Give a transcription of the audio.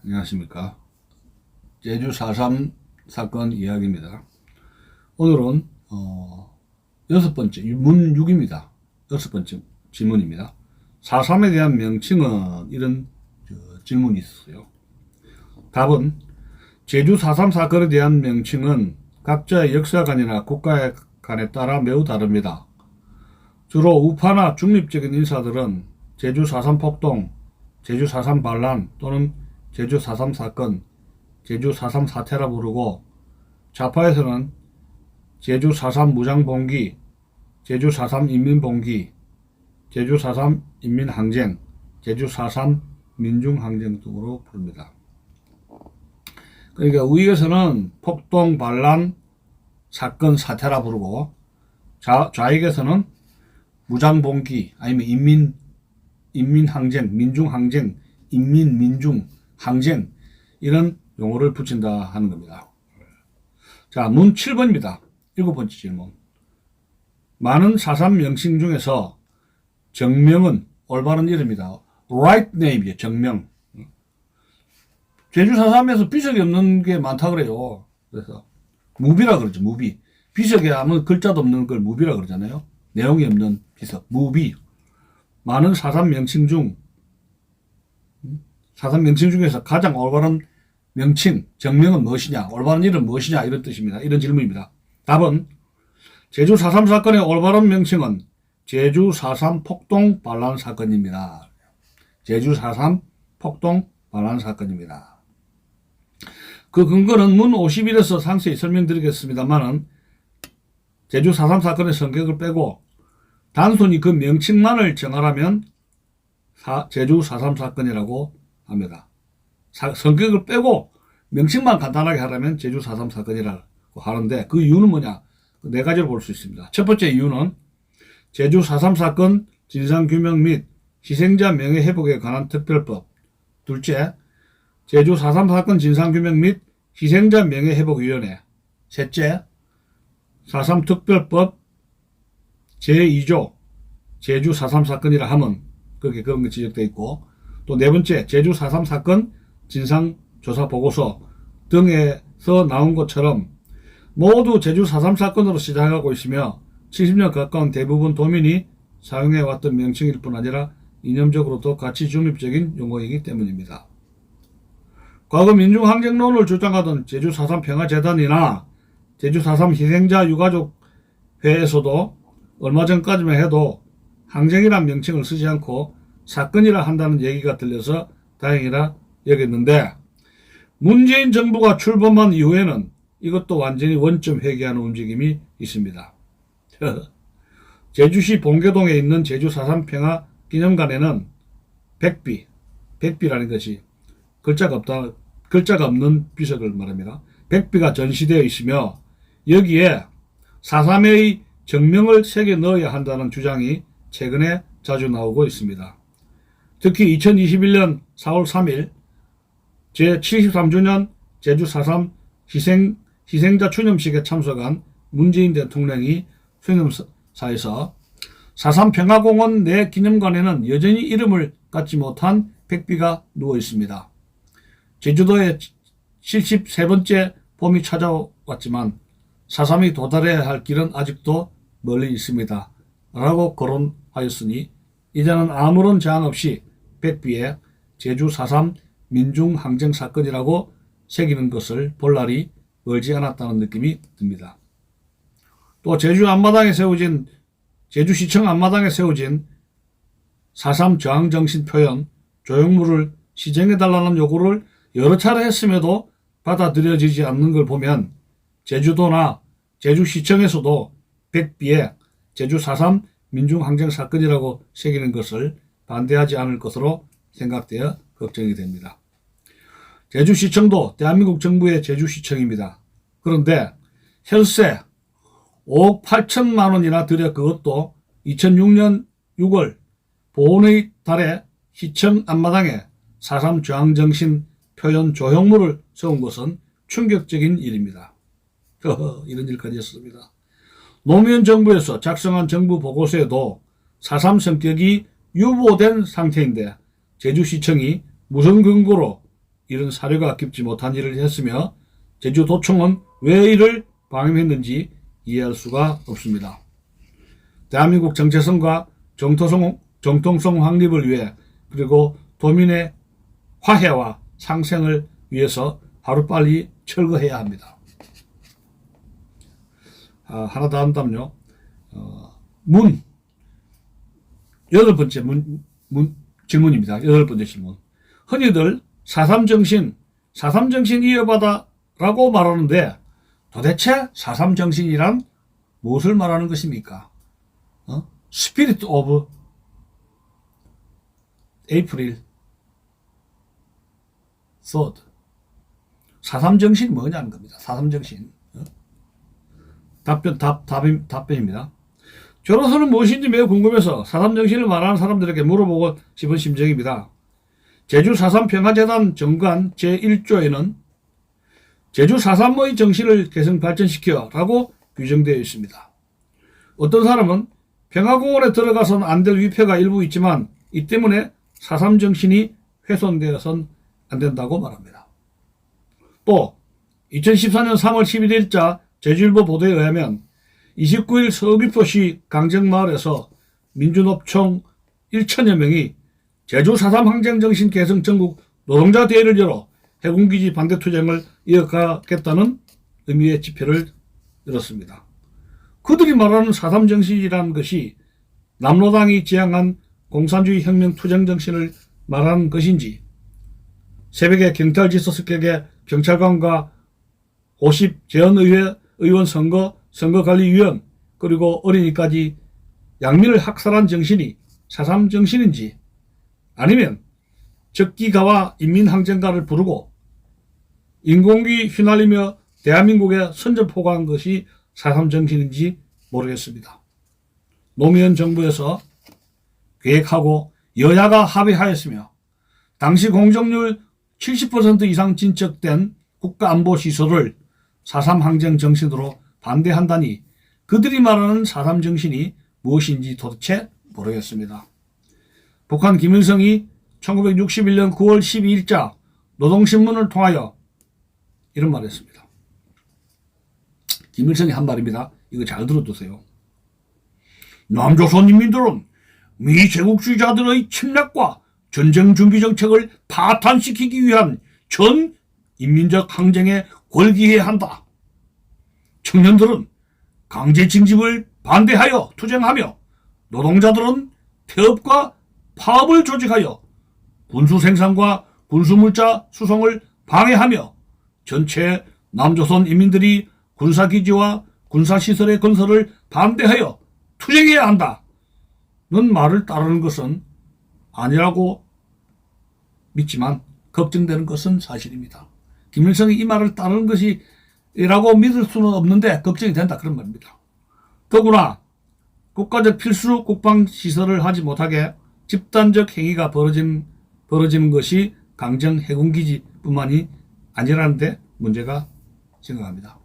안녕하십니까. 제주 4.3 사건 이야기입니다. 오늘은 여섯 번째 문 6입니다. 여섯 번째 질문입니다. 4.3에 대한 명칭은 이런 질문이 있었어요. 답은 제주 4.3 사건에 대한 명칭은 각자의 역사관이나 국가관에 따라 매우 다릅니다. 주로 우파나 중립적인 인사들은 제주 4.3 폭동, 제주 4.3 반란 또는 제주 4.3 사건, 제주 4.3 사태라 부르고, 좌파에서는 제주 4.3 무장봉기, 제주 4.3 인민봉기, 제주 4.3 인민항쟁, 제주 4.3 민중항쟁 등으로 부릅니다. 그러니까 우익에서는 폭동, 반란, 사건, 사태라 부르고, 좌익에서는 무장봉기 아니면 인민항쟁, 민중항쟁, 인민민중항쟁 이런 용어를 붙인다 하는 겁니다. 자, 문 7번입니다. 7번째 질문. 많은 4.3 명칭 중에서 정명은 올바른 이름이다. right name이에요. 정명. 제주 4.3에서 비석이 없는 게 많다 그래요. 그래서 무비라 그러죠. 무비. 비석에 아무 글자도 없는 걸 무비라 그러잖아요. 내용이 없는 비석. 무비. 많은 4.3 명칭 중 4.3 명칭 중에서 가장 올바른 명칭, 정명은 무엇이냐, 올바른 이름 무엇이냐 이런 뜻입니다. 이런 질문입니다. 답은 제주 4.3 사건의 올바른 명칭은 제주 4.3 폭동 반란 사건입니다. 제주 4.3 폭동 반란 사건입니다. 그 근거는 문 51에서 상세히 설명드리겠습니다만은 제주 4.3 사건의 성격을 빼고 단순히 그 명칭만을 정하라면 제주 4.3 사건이라고 합니다. 성격을 빼고 명칭만 간단하게 하라면 제주 4.3 사건이라고 하는데 그 이유는 뭐냐? 네 가지로 볼 수 있습니다. 첫 번째 이유는 제주 4.3 사건 진상규명 및 희생자 명예회복에 관한 특별법. 둘째, 제주 4.3 사건 진상규명 및 희생자 명예회복위원회. 셋째, 4.3 특별법 제2조 제주 4.3 사건이라 하면 그렇게 그런 게 지적되어 있고, 또 네 번째 제주 4.3 사건 진상조사보고서 등에서 나온 것처럼 모두 제주 4.3 사건으로 시작하고 있으며 70년 가까운 대부분 도민이 사용해왔던 명칭일 뿐 아니라 이념적으로도 가치 중립적인 용어이기 때문입니다. 과거 민중항쟁론을 주장하던 제주 4.3 평화재단이나 제주 4.3 희생자 유가족회에서도 얼마 전까지만 해도 항쟁이란 명칭을 쓰지 않고 사건이라 한다는 얘기가 들려서 다행이라 여겼는데, 문재인 정부가 출범한 이후에는 이것도 완전히 원점 회귀하는 움직임이 있습니다. 제주시 봉계동에 있는 제주 4.3 평화기념관에는 백비라는 것이 글자가 없는 비석을 말합니다. 백비가 전시되어 있으며 여기에 4.3의 정명을 새겨 넣어야 한다는 주장이 최근에 자주 나오고 있습니다. 특히 2021년 4월 3일 제73주년 제주 4.3 희생자 추념식에 참석한 문재인 대통령이 수행사에서 4.3 평화공원 내 기념관에는 여전히 이름을 갖지 못한 백비가 누워 있습니다. 제주도에 73번째 봄이 찾아왔지만 4.3이 도달해야 할 길은 아직도 멀리 있습니다. 라고 거론하였으니 이제는 아무런 제한 없이 백비에 제주 4.3 민중항쟁 사건이라고 새기는 것을 볼 날이 멀지 않았다는 느낌이 듭니다. 또 제주시청 앞마당에 세워진 4.3 저항정신 표현 조형물을 시정해달라는 요구를 여러 차례 했음에도 받아들여지지 않는 걸 보면 제주도나 제주시청에서도 백비에 제주 4.3 민중항쟁 사건이라고 새기는 것을 반대하지 않을 것으로 생각되어 걱정이 됩니다. 제주시청도 대한민국 정부의 제주시청입니다. 그런데 혈세 5억 8천만 원이나 들여 그것도 2006년 6월 보훈의 달에 시청 앞마당에 4.3 저항정신 표현 조형물을 세운 것은 충격적인 일입니다. 이런 일까지 했습니다. 노무현 정부에서 작성한 정부 보고서에도 4.3 성격이 유보된 상태인데 제주시청이 무슨 근거로 이런 사료가 깊지 못한 일을 했으며 제주도청은 왜 이를 방임했는지 이해할 수가 없습니다. 대한민국 정체성과 정통성 확립을 위해 그리고 도민의 화해와 상생을 위해서 하루빨리 철거해야 합니다. 하나 더 한다면요. 여덟 번째 질문입니다. 여덟 번째 질문. 흔히들 4.3정신 이어받아 라고 말하는데 도대체 4.3정신이란 무엇을 말하는 것입니까? Spirit of April 3rd. 4.3정신이 뭐냐는 겁니다. 4.3정신. 답변입니다. 저로서는 무엇인지 매우 궁금해서 4.3정신을 말하는 사람들에게 물어보고 싶은 심정입니다. 제주 4.3 평화재단 정관 제1조에는 제주 4.3의 정신을 계승 발전시켜 라고 규정되어 있습니다. 어떤 사람은 평화공원에 들어가선 안 될 위패가 일부 있지만 이 때문에 4.3 정신이 훼손되어선 안 된다고 말합니다. 또 2014년 3월 11일자 제주일보 보도에 의하면 29일 서귀포시 강정마을에서 민주노총 1천여 명이 제주 4.3 항쟁정신 계승 전국 노동자 대회를 열어 해군기지 반대 투쟁을 이어가겠다는 의미의 집회를 열었습니다. 그들이 말하는 4.3 정신이라는 것이 남로당이 지향한 공산주의 혁명 투쟁 정신을 말하는 것인지, 새벽에 경찰 지서 습격에 경찰관과 50 재헌의회 의원 선거관리위원 그리고 어린이까지 양민을 학살한 정신이 4.3 정신인지, 아니면 적기가와 인민항쟁가를 부르고 인공기 휘날리며 대한민국에 선전포고한 것이 4.3 정신인지 모르겠습니다. 노무현 정부에서 계획하고 여야가 합의하였으며 당시 공정률 70% 이상 진척된 국가안보시설을 4.3 항쟁 정신으로 반대한다니 그들이 말하는 4.3 정신이 무엇인지 도대체 모르겠습니다. 북한 김일성이 1961년 9월 12일자 노동신문을 통하여 이런 말을 했습니다. 김일성이 한 말입니다. 이거 잘 들어두세요. 남조선 인민들은 미 제국주의자들의 침략과 전쟁 준비 정책을 파탄시키기 위한 전 인민적 항쟁에 걸기해야 한다. 청년들은 강제 징집을 반대하여 투쟁하며 노동자들은 태업과 파업을 조직하여 군수 생산과 군수물자 수송을 방해하며 전체 남조선 인민들이 군사기지와 군사시설의 건설을 반대하여 투쟁해야 한다. 는 말을 따르는 것은 아니라고 믿지만 걱정되는 것은 사실입니다. 김일성이 이 말을 따르는 것이라고 믿을 수는 없는데 걱정이 된다. 그런 말입니다. 더구나 국가적 필수 국방시설을 하지 못하게 집단적 행위가 벌어지는 것이 강정 해군기지뿐만이 아니라는데 문제가 생각합니다.